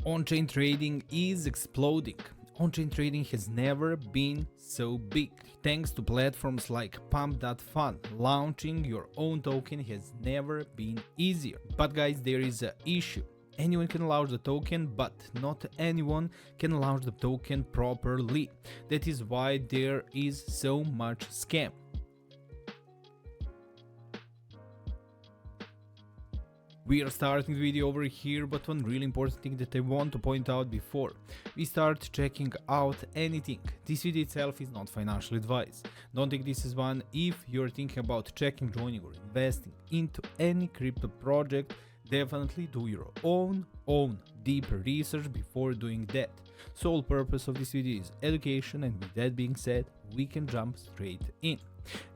On-chain trading is exploding. On-chain trading has never been so big. Thanks to platforms like Pump.fun, launching your own token has never been easier. But guys, there is an issue. Anyone can launch the token, but not anyone can launch the token properly. That is why there is so much scam. We are starting the video over here, but one really important thing that I want to point out before we start checking out anything. This video itself is not financial advice. Don't take this as one. If you're thinking about checking, joining or investing into any crypto project, definitely do your own deep research before doing that. Sole purpose of this video is education, and with that being said, we can jump straight in.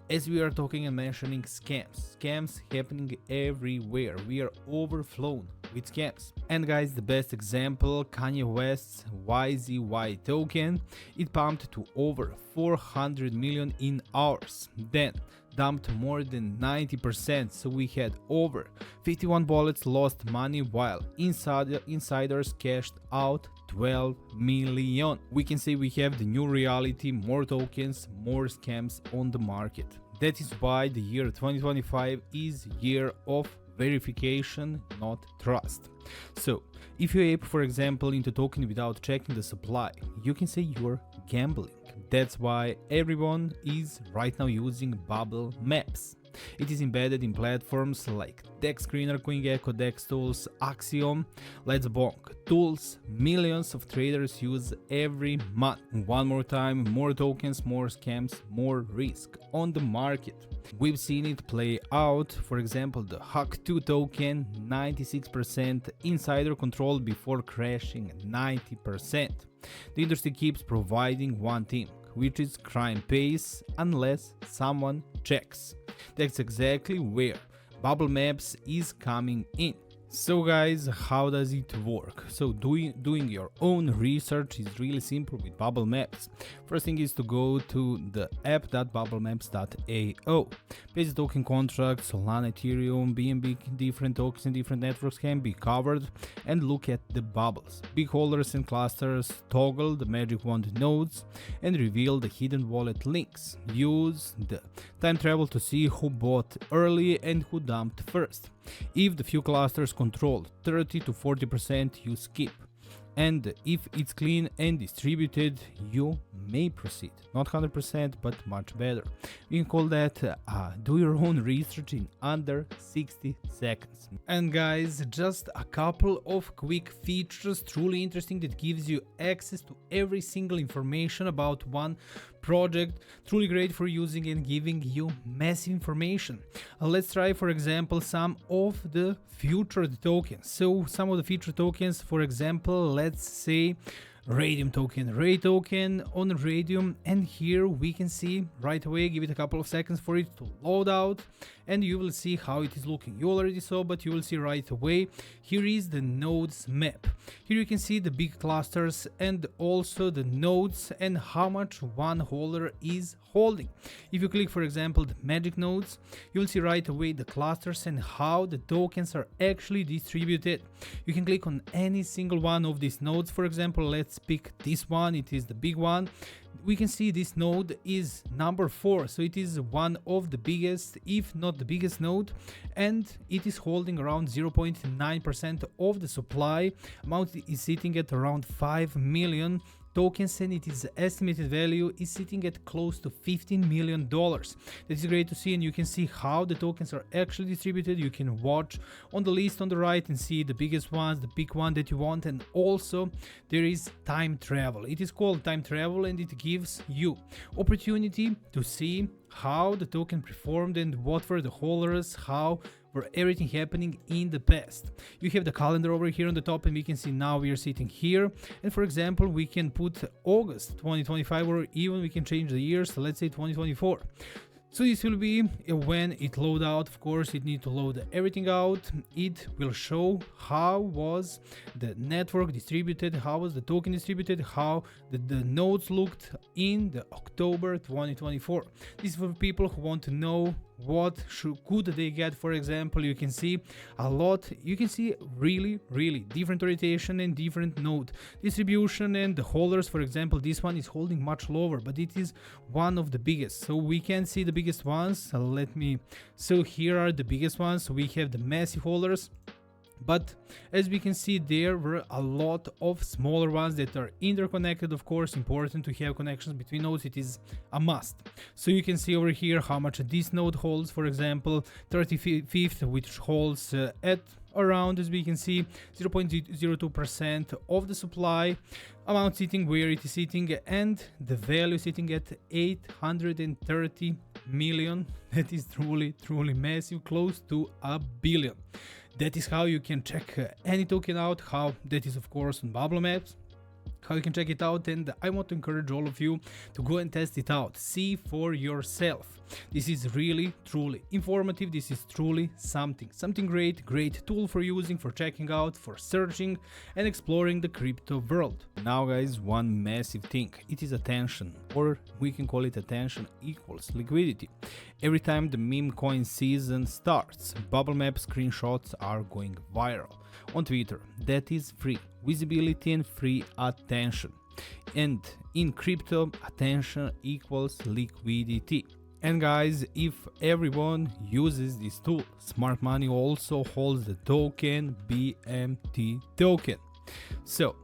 As we are talking and mentioning scams happening everywhere. We are overflown with scams. And guys, the best example, Kanye West's YZY token, it pumped to over 400 million in hours, then dumped more than 90%, so we had over 51 wallets lost money while insiders cashed out 12 million. We can say we have the new reality, more tokens, more scams on the market. That is why the year 2025 is year of verification, not trust. So if you ape, for example, into token without checking the supply, you can say you're gambling. That's why everyone is right now using Bubblemaps. It is embedded in platforms like DEX Screener, CoinGecko, DEXTools, Axiom, Let's Bonk, tools millions of traders use every month. One more time, more tokens, more scams, more risk on the market. We've seen it play out. For example, the HUC2 token, 96% insider control before crashing 90%. The industry keeps providing one thing, which is crime pays unless someone checks. That's exactly where Bubblemaps is coming in. So guys, how does it work? So doing your own research is really simple with Bubblemaps. First thing is to go to the app.bubblemaps.ao. Basic token contracts, Solana, Ethereum, BNB, different tokens and different networks can be covered, and look at the bubbles. Big holders and clusters, toggle the magic wand nodes and reveal the hidden wallet links. Use the time travel to see who bought early and who dumped first. If the few clusters control 30 to 40%, you skip. And if it's clean and distributed, you may proceed. Not 100%, but much better. We can call that do your own research in under 60 seconds. And guys, just a couple of quick features, truly interesting, that gives you access to every single information about one project. Truly great for using and giving you massive information. Let's try, for example, some of the featured tokens. So some of the featured tokens, for example, let's say Radium token, Ray token on Radium, and here we can see right away. Give it a couple of seconds for it to load out and you will see how it is looking. You already saw, but you will see right away. Here is the nodes map. Here you can see the big clusters and also the nodes and how much one holder is holding. If you click, for example, the magic nodes, you will see right away the clusters and how the tokens are actually distributed. You can click on any single one of these nodes. For example, let's pick this one. It is the big one. We can see this node is number 4, so it is one of the biggest, if not the biggest node, and it is holding around 0.9% of the supply. Amount is sitting at around 5 million tokens, and its estimated value is sitting at close to $15 million. That is great to see, and you can see how the tokens are actually distributed. You can watch on the list on the right and see the biggest ones, the big one that you want, and also there is time travel. It is called time travel, and it gives you opportunity to see how the token performed and what were the holders, how were everything happening in the past. You have the calendar over here on the top, and we can see now we are sitting here, and for example we can put August 2025, or even we can change the year, so let's say 2024. So this will be when it load out. Of course, it need to load everything out. It will show how was the network distributed, how was the token distributed, how the nodes looked in the October 2024. This is for people who want to know what could they get. For example, you can see a lot, you can see really different orientation and different node distribution, and the holders, for example, this one is holding much lower, but it is one of the biggest. So we can see the biggest ones. So here are the biggest ones. So we have the massive holders, but as we can see, there were a lot of smaller ones that are interconnected. Of course, important to have connections between nodes, it is a must. So you can see over here how much this node holds. For example, 35th, which holds at around, as we can see, 0.02% of the supply amount sitting where it is sitting, and the value sitting at 830 million. That is truly massive, close to a billion. That is how you can check any token out. How that is, of course, on Bubblemaps, how you can check it out, and I want to encourage all of you to go and test it out, see for yourself. This is really truly informative. This is truly something great tool for using, for checking out, for searching and exploring the crypto world. Now guys, one massive thing, it is attention, or we can call it attention equals liquidity. Every time the Memecoin season starts, Bubblemaps screenshots are going viral on Twitter. That is free visibility and free attention. And in crypto, attention equals liquidity. And guys, if everyone uses this tool, Smart Money also holds the token BMT token. So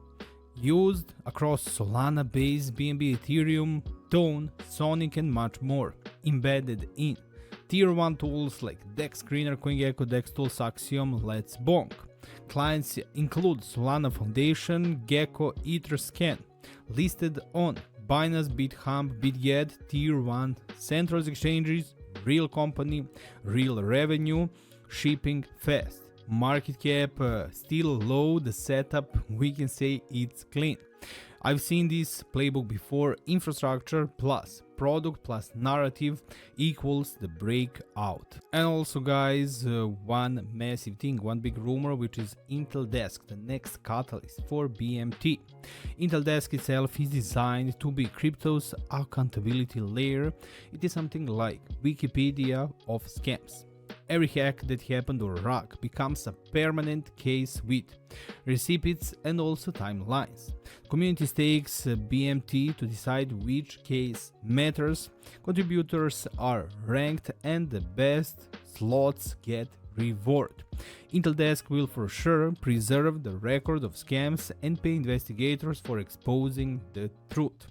used across Solana based BNB, Ethereum, Tone, Sonic and much more, embedded in tier 1 tools like DEX Screener, CoinGecko, DEXTools, Axiom, Let's Bonk. Clients include Solana Foundation, Gecko, Etherscan, listed on Binance, Bithumb, Bitget, tier 1 central exchanges, real company, real revenue, shipping fast. Market cap still low, the setup, we can say it's clean. I've seen this playbook before. Infrastructure plus product plus narrative equals the breakout. And also guys, one massive thing, one big rumor, which is Intel Desk, the next catalyst for BMT. Intel Desk itself is designed to be crypto's accountability layer. It is something like Wikipedia of scams. Every hack that happened or rug becomes a permanent case with receipts and also timelines. Community takes BMT to decide which case matters, contributors are ranked and the best slots get reward. Intel Desk will for sure preserve the record of scams and pay investigators for exposing the truth.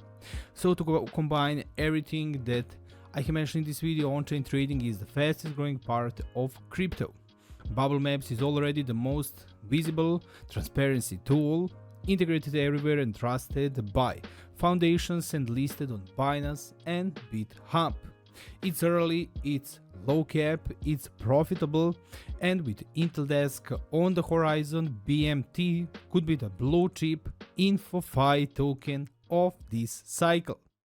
So to combine everything that I have mentioned in this video, on-chain trading is the fastest growing part of crypto. Bubblemaps is already the most visible transparency tool, integrated everywhere and trusted by foundations and listed on Binance and Bithumb. It's early, it's low cap, it's profitable, and with Intel Desk on the horizon, BMT could be the blue chip InfoFi token of this cycle.